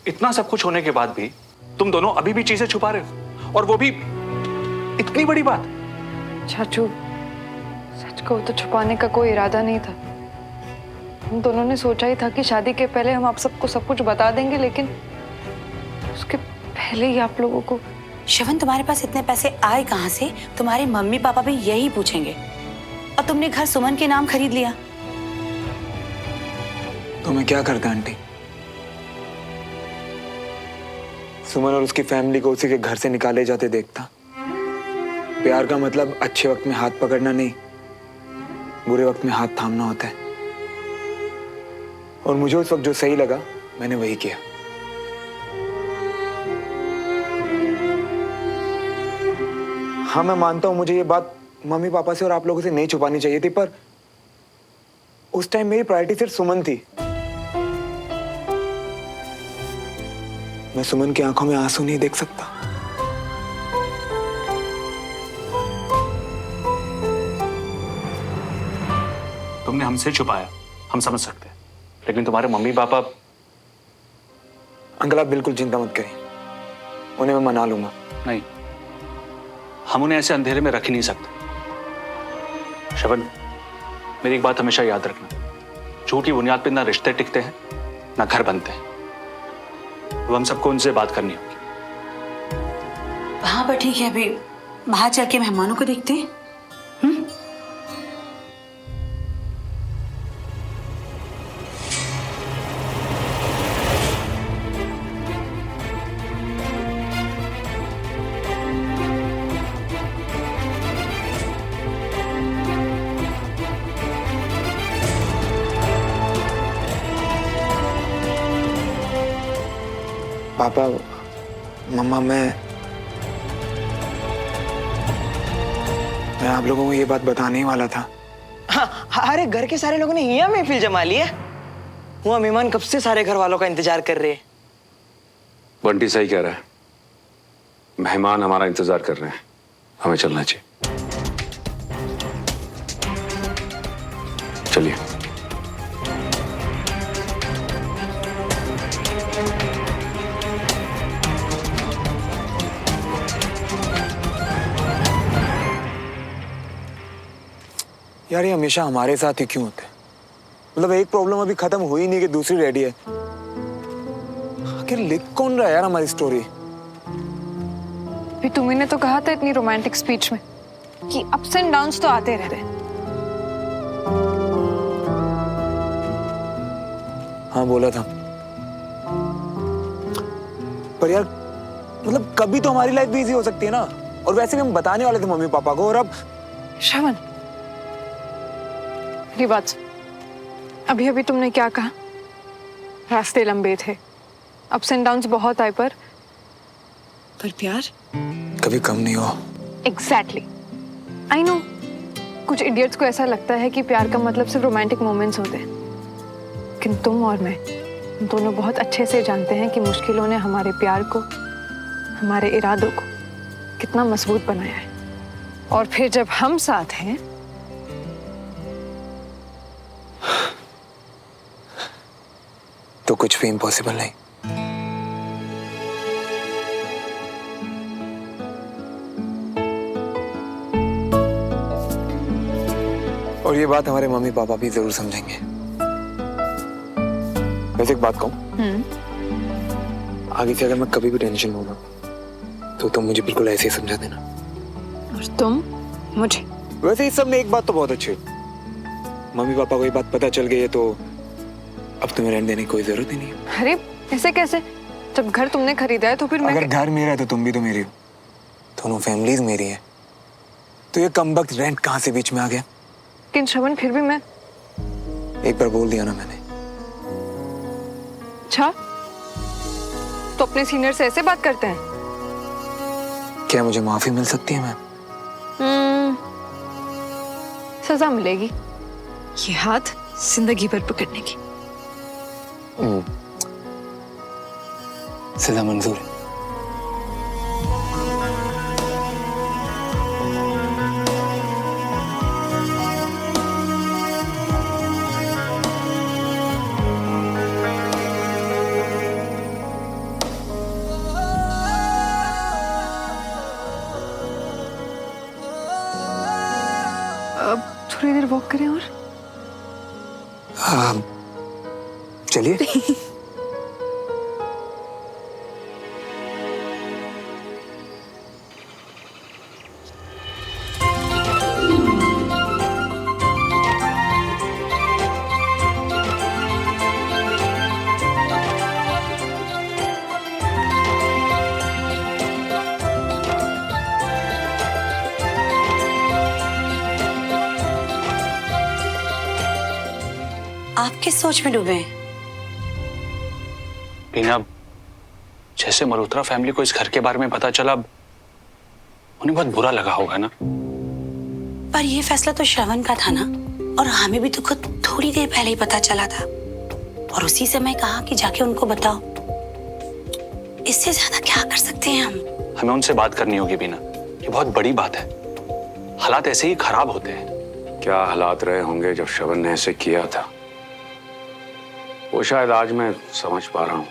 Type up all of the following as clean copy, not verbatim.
इतना सब कुछ होने के बाद भी तुम दोनों अभी भी चीजें छुपा रहे हो, और वो भी इतनी बड़ी बात। चाचू, सच को तो छुपाने का कोई इरादा नहीं था। हम दोनों ने सोचा ही था कि शादी के पहले हम आप सबको सब कुछ बता देंगे, लेकिन उसके पहले ही आप लोगों को। श्रवण, तुम्हारे पास इतने पैसे आए कहाँ से? तुम्हारे मम्मी पापा भी यही पूछेंगे। और तुमने घर सुमन के नाम खरीद लिया। तो मैं क्या करता आंटी? सुमन और उसकी फैमिली को उसी के घर से निकाले जाते देखता। प्यार का मतलब अच्छे वक्त में हाथ पकड़ना नहीं, बुरे वक्त में हाथ थामना होता है। और मुझे उस वक्त जो सही लगा मैंने वही किया। हाँ, मैं मानता हूं मुझे ये बात मम्मी पापा से और आप लोगों से नहीं छुपानी चाहिए थी, पर उस टाइम मेरी प्रायोरिटी सिर्फ सुमन थी। मैं सुमन की आंखों में आंसू नहीं देख सकता। तुमने हमसे छुपाया, हम समझ सकते हैं, लेकिन तुम्हारे मम्मी पापा। अंकल आप बिल्कुल चिंता मत करिए, उन्हें मैं मना लूंगा। नहीं, हम उन्हें ऐसे अंधेरे में रख ही नहीं सकते। श्रवण, मेरी एक बात हमेशा याद रखना, झूठ की बुनियाद पर ना रिश्ते टिकते हैं ना घर बनते हैं। तो हम सबको उनसे बात करनी होगी। हाँ पर ठीक है, अभी बाहर चल के मेहमानों को देखते हैं। पापा, मम्मा, मैं आप लोगों को ये बात बताने ही वाला था। हाँ, अरे घर के सारे लोगों ने यहाँ महफिल जमा ली है। वहाँ मेहमान कब से सारे घर वालों का इंतजार कर रहे हैं। बंटी सही कह रहा है, मेहमान हमारा इंतजार कर रहे हैं, हमें चलना चाहिए। चलिए। यार ये हमेशा हमारे साथ ही क्यों होता है? मतलब एक प्रॉब्लम अभी खत्म हुई नहीं कि दूसरी रेडी है। आखिर लिख कौन रहा है यार हमारी स्टोरी? भी तुम्ही ने तो कहा था इतनी रोमांटिक स्पीच में कि अप्स एंड डाउन्स तो आते रहते हैं। हाँ बोला था, पर यार मतलब कभी तो हमारी लाइफ भी इजी हो सकती है ना। और वैसे भी हम बताने वाले थे मम्मी पापा को, और अब। श्रवण, मेरी बात सुन। अभी अभी तुमने क्या कहा? रास्ते लंबे थे, अप्स एंड डाउन्स बहुत आए, पर प्यार कभी कम नहीं हुआ। Exactly, I know. कुछ इडियट्स को ऐसा लगता है कि प्यार का मतलब सिर्फ रोमांटिक मोमेंट्स होते हैं, लेकिन तुम और मैं दोनों बहुत अच्छे से जानते हैं कि मुश्किलों ने हमारे प्यार को, हमारे इरादों को कितना मजबूत बनाया है। और फिर जब हम साथ हैं तो कुछ भी इम्पॉसिबल नहीं। और ये बात हमारे मम्मी पापा भी जरूर समझेंगे। वैसे एक बात कहूं, आगे से अगर मैं कभी भी टेंशन में हूं तो तुम मुझे बिल्कुल ऐसे ही समझा देना। और तुम मुझे। वैसे इस सब में एक बात तो बहुत अच्छी है, मम्मी पापा को ये बात पता चल गई है तो अब तुम्हें रहने देने की कोई जरूरत ही नहीं है। अरे ऐसे कैसे? जब घर तुमने खरीदा है तो फिर मैं। अगर घर मेरा है तो तुम भी तो मेरी हो, दोनों फैमिलीज मेरी है, तो ये कमबख्त रेंट कहाँ से बीच में आ गया? लेकिन श्रवण, फिर भी मैं। एक बार बोल दिया ना मैंने। अच्छा, तो अपने सीनियर से ऐसे बात करते हैं? क्या मुझे माफी मिल सकती है मैम? सजा मिलेगी, ये हाथ जिंदगी भर पकड़ने की। सजा मंजूर है। थोड़ी देर वॉक करें और? चलिए। आप किस सोच में डूबे हैं? बीना, जैसे मल्होत्रा फैमिली को इस घर के बारे में पता चला, उन्हें बहुत बुरा लगा होगा ना। पर ये फैसला तो श्रवण का था ना, और हमें भी तो खुद थोड़ी देर पहले ही पता चला था, और उसी समय कहा कि जाके उनको बताओ। इससे ज्यादा क्या कर सकते हैं हम? हमें उनसे बात करनी होगी बीना, ये बहुत बड़ी बात है। हालात ऐसे ही खराब होते हैं। क्या हालात रहे होंगे जब श्रवण ने ऐसे किया था, वो शायद आज मैं समझ पा रहा हूं।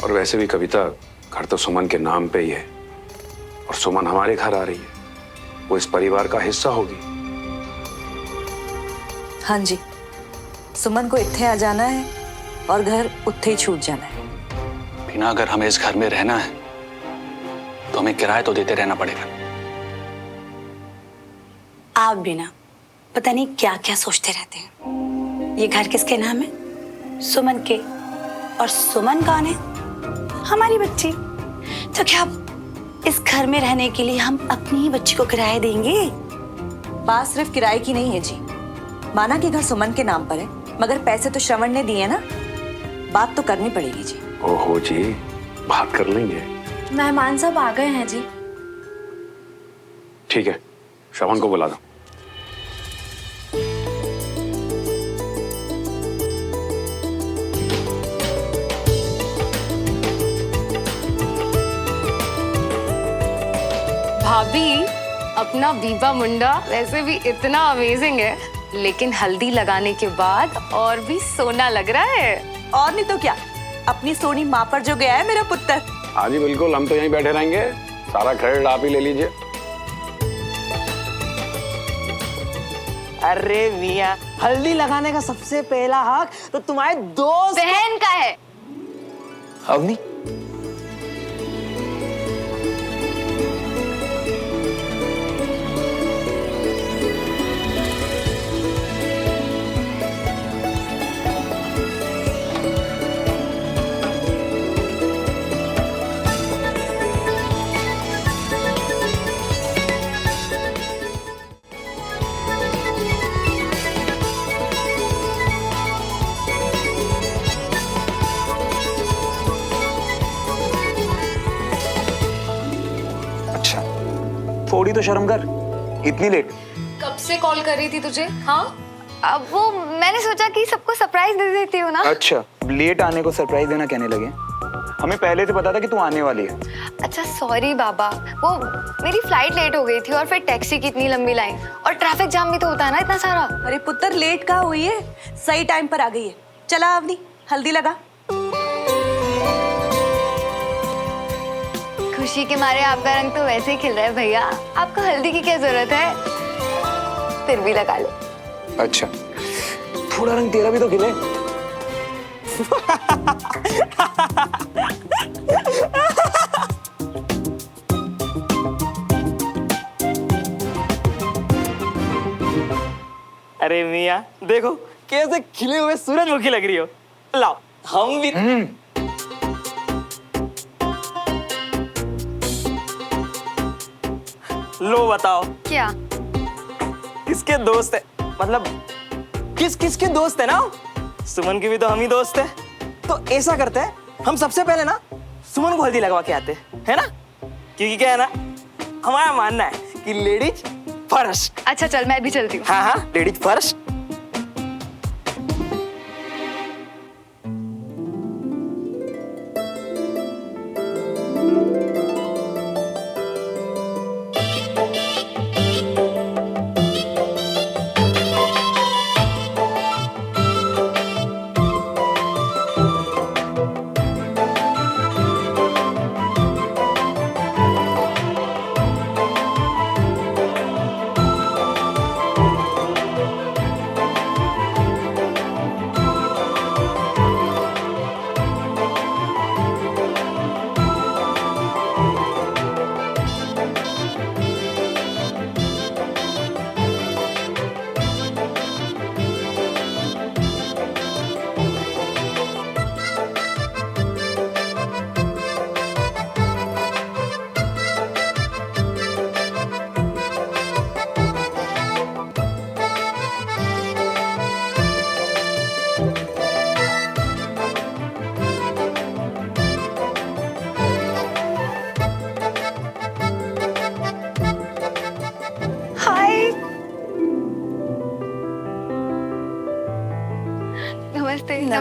और वैसे भी कविता, घर तो सुमन के नाम पे ही है, और सुमन हमारे घर आ रही है, वो इस परिवार का हिस्सा होगी। हाँ जी, सुमन को इत्थे आ जाना है और घर उत्थे ही छूट जाना है। बीना, अगर हमें इस घर में रहना है तो हमें किराया तो देते रहना पड़ेगा। आप भी ना पता नहीं क्या क्या सोचते रहते हैं। ये घर किसके नाम है? सुमन के। और सुमन कौन है? हमारी बच्ची। तो क्या अब इस घर में रहने के लिए हम अपनी ही बच्ची को किराया देंगे? बात सिर्फ किराए की नहीं है जी। माना कि घर सुमन के नाम पर है, मगर पैसे तो श्रवण ने दिए ना, बात तो करनी पड़ेगी जी। ओहो जी, बात कर लेंगे। मेहमान सब आ गए हैं जी। ठीक है, श्रवण को बुला दो। भाभी, अपना बीबा मुंडा वैसे भी इतना अमेजिंग है, लेकिन हल्दी लगाने के बाद और भी सोना लग रहा है। और नहीं तो क्या, अपनी सोनी माँ पर जो गया है मेरा पुत्र। हाँ जी बिल्कुल, हम तो यहीं बैठे रहेंगे, सारा क्रेडिट आप ही ले लीजिए। अरे मियां, हल्दी लगाने का सबसे पहला हक तो तुम्हारे दोस्त बहन का है। अवनी, अच्छा, थोड़ी तो शर्म कर, इतनी लेट? कब से कॉल कर रही थी तुझे? हाँ, अब वो मैंने सोचा कि सबको सरप्राइज दे देती हूँ ना। अच्छा, लेट आने को सरप्राइज देना कहने लगे? हमें पहले से पता था कि तू आने वाली है। अच्छा सॉरी बाबा, वो मेरी फ्लाइट लेट हो गई थी, और फिर टैक्सी की इतनी लंबी लाइन, और ट्रैफिक जाम भी तो होता है ना इतना सारा। अरे पुत्र, लेट कहाँ हुई है, सही टाइम पर आ गई है। चला अवनी, हल्दी लगा। खुशी के मारे आपका रंग तो वैसे ही खिल रहा है भैया, आपको हल्दी की क्या जरूरत है, फिर भी लगा लो। अच्छा, थोड़ा रंग तेरा भी तो खिले। अरे मियां, देखो कैसे खिले हुए सूरजमुखी लग रही हो। लाओ, हम भी। लो बताओ, क्या? किसके दोस्त है? मतलब किस किस के दोस्त है ना? सुमन की भी तो हम ही दोस्त है। तो ऐसा करते हैं, हम सबसे पहले ना सुमन को हल्दी लगवा के आते हैं, है ना? क्योंकि क्या है ना, हमारा मानना है कि लेडीज फर्स्ट। अच्छा चल, मैं भी चलती हूँ। हाँ हाँ, लेडीज फर्स्ट।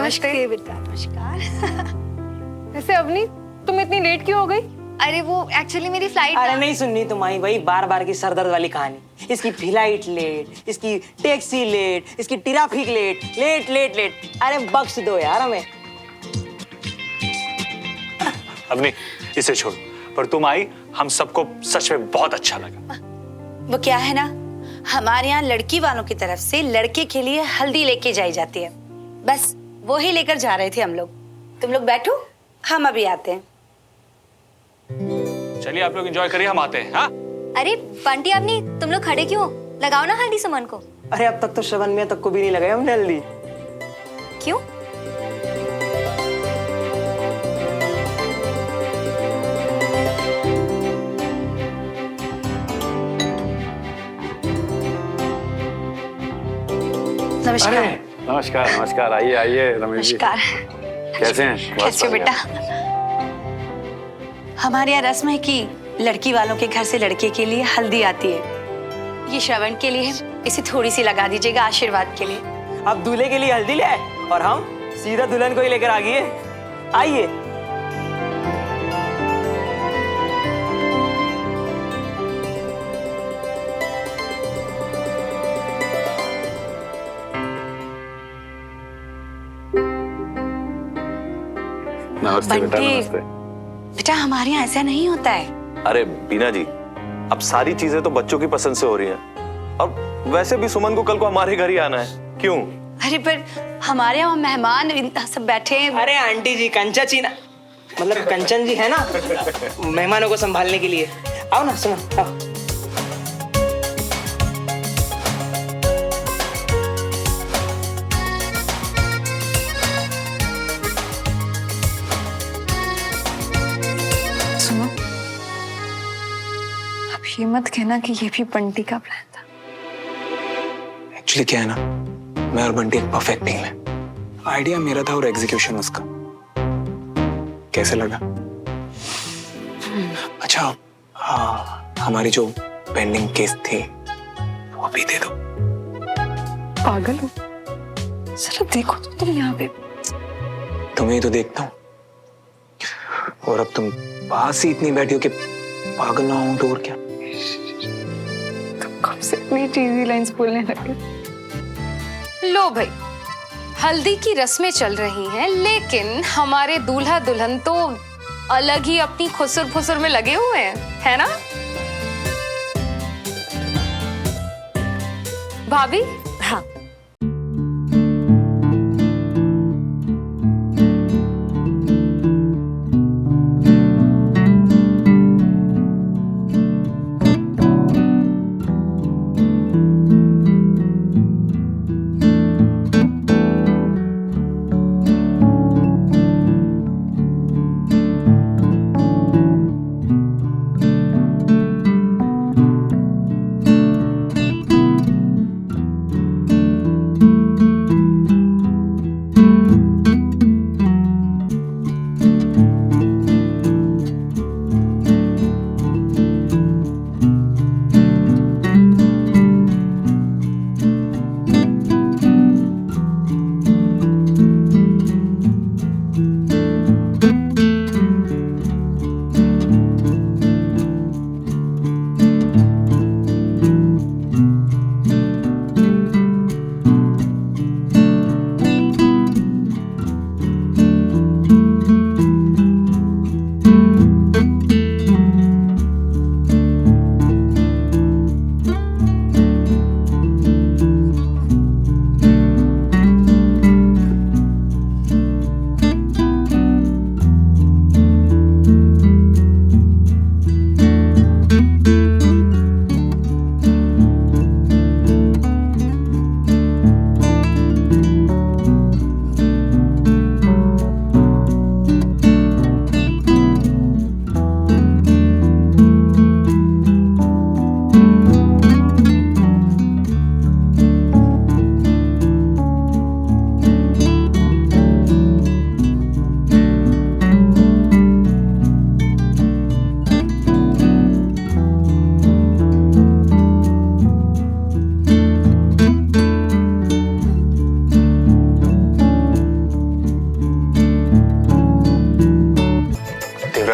नमस्ते बेटा, नमस्कार। वैसे अवनी, तुम इतनी लेट क्यों हो गई? अरे वो एक्चुअली मेरी फ्लाइट अरे नहीं सुननी तुम्हारी भाई बार बार की सरदर्द वाली कहानी। इसकी फ्लाइट लेट, इसकी टैक्सी लेट, इसकी traffic late, late late late. अरे बख्श दो यार हमें। अब नहीं, इसे छोड़। पर तुम आई, हम सबको सच में बहुत अच्छा लगा। वो क्या है ना, हमारे यहाँ लड़की वालों की तरफ से लड़के के लिए हल्दी लेके जाई जाती है, बस वो ही लेकर जा रहे थे हम लोग। तुम लोग बैठो, हम अभी आते हैं। चलिए आप लोग एंजॉय करिए, हम आते हैं। हाँ, अरे बंटी अपनी, तुम लोग खड़े क्यों? लगाओ ना हल्दी सुमन को। अरे अब तक तो श्रवण मियां तक को भी नहीं लगाया हमने हल्दी। क्यों? नमस्कार। नमस्कार नमस्कार, आइए आइए रमेश जी। नमस्कार। कैसे हैं? कैसे हो बेटा? हमारे यहाँ रस्म है कि लड़की वालों के घर से लड़के के लिए हल्दी आती है। ये श्रवण के लिए, इसे थोड़ी सी लगा दीजिएगा आशीर्वाद के लिए। अब दूल्हे के लिए हल्दी ले आए और हम सीधा दुल्हन को ही लेकर आ गए। आइए। नमस्ते बेटा, बंटी। नमस्ते। बेटा हमारे यहाँ ऐसा नहीं होता है। अरे बीना जी, अब सारी चीजें तो बच्चों की पसंद से हो रही हैं। और वैसे भी सुमन को कल को हमारे घर ही आना है, क्यों? अरे पर हमारे यहाँ मेहमान सब बैठे हैं। अरे आंटी जी, कंचा चीना मतलब कंचन जी है ना मेहमानों को संभालने के लिए। आओ ना सुमन, आओ। सुनो, अब ये मत कहना कि ये भी बंटी का प्लान था। एक्चुअली क्या है ना, मैं और बंटी एक परफेक्ट टीम है। आइडिया मेरा था और एग्जीक्यूशन उसका। कैसे लगा? अच्छा, हाँ, हमारी जो पेंडिंग केस थी वो भी दे दो। पागल हो? जरा देखो तो तुम यहाँ पे। तुम्हें तो देखता हूँ, और अब तुम पास ही इतनी बैठी हो कि पागल ना हो तो और क्या। तुम कब से इतनी चीजी लाइंस बोलने लगे? लो भाई, हल्दी की रस्में चल रही हैं, लेकिन हमारे दूल्हा दुल्हन तो अलग ही अपनी खुसर फुसर में लगे हुए हैं, है ना भाभी? हाँ।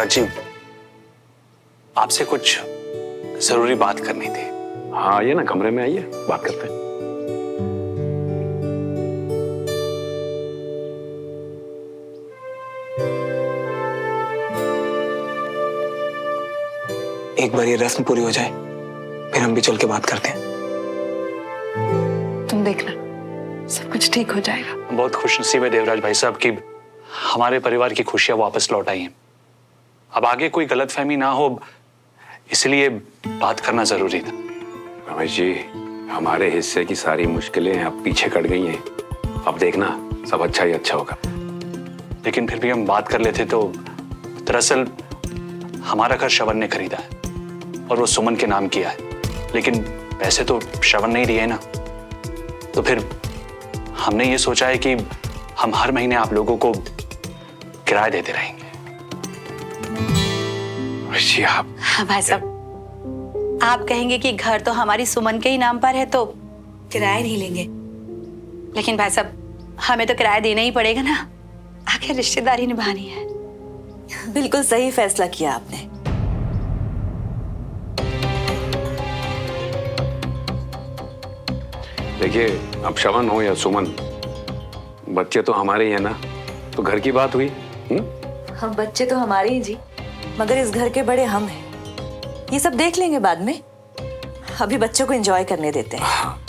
देवराज जी, आपसे कुछ जरूरी बात करनी थी। हाँ आइए ना, कमरे में आइए, बात करते हैं। एक बार ये रस्म पूरी हो जाए, फिर हम भी चल के बात करते हैं। तुम देखना, सब कुछ ठीक हो जाएगा। बहुत खुशनसीब है देवराज भाई साहब कि हमारे परिवार की खुशियां वापस लौट आई हैं। अब आगे कोई गलतफहमी ना हो, इसलिए बात करना जरूरी था। रमेश जी, हमारे हिस्से की सारी मुश्किलें अब पीछे कट गई हैं। अब देखना, सब अच्छा ही अच्छा होगा। लेकिन फिर भी हम बात कर लेते तो दरअसल हमारा घर श्रवण ने खरीदा है और वो सुमन के नाम किया है, लेकिन पैसे तो श्रवण ने ही दिए ना। तो फिर हमने ये सोचा है कि हम हर महीने आप लोगों को किराया देते रहेंगे। रमेश जी, आप हाँ भाई साहब, आप कहेंगे कि घर तो हमारी सुमन के ही नाम पर है तो किराया नहीं लेंगे, लेकिन भाई साहब हमें तो किराया देना ही पड़ेगा ना, आखिर रिश्तेदारी निभानी है। बिल्कुल सही फैसला किया आपने। देखिए, अब श्रवण हो या सुमन, बच्चे तो हमारे ही है ना, तो घर की बात हुई। हम बच्चे तो हमारे ही जी, मगर इस घर के बड़े हम हैं। ये सब देख लेंगे बाद में, अभी बच्चों को एंजॉय करने देते हैं।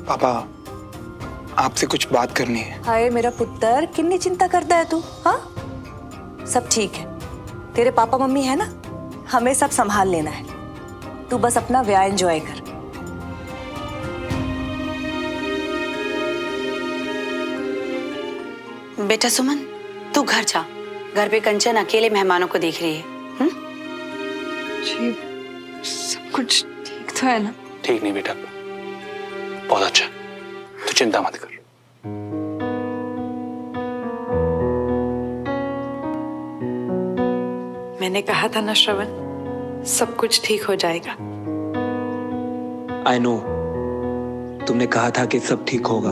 पापा, आपसे कुछ बात करनी है। हाय मेरा पुत्र, कितनी चिंता करता है तू? हाँ, सब ठीक है। तेरे पापा मम्मी है ना, हमें सब संभाल लेना है। तू बस अपना ब्याह एंजॉय कर। बेटा सुमन, तू घर जा। घर पे कंचन अकेले मेहमानों को देख रही है। जी, सब कुछ ठीक तो है ना? ठीक नहीं बेटा, बहुत अच्छा, तू चिंता मत कर। मैंने कहा था ना श्रवण, सब कुछ ठीक हो जाएगा। आई नो, तुमने कहा था कि सब ठीक होगा।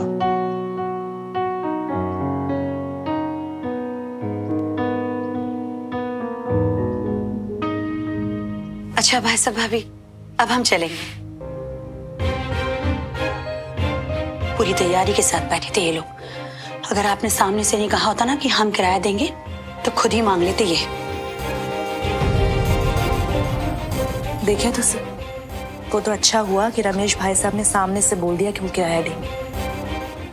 अच्छा भाई साहब भाभी, अब हम चलेंगे। पूरी तैयारी के साथ बैठे थे ये लोग। अगर आपने सामने से नहीं कहा होता ना कि हम किराया देंगे, तो खुद ही मांग लेते ये। देखिए तो सर, वो तो अच्छा हुआ कि रमेश भाई साहब ने सामने से बोल दिया कि वो किराया देंगे,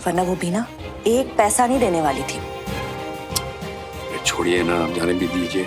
वरना वो भी ना एक पैसा नहीं देने वाली थी। छोड़िए ना, जाने भी दीजिए।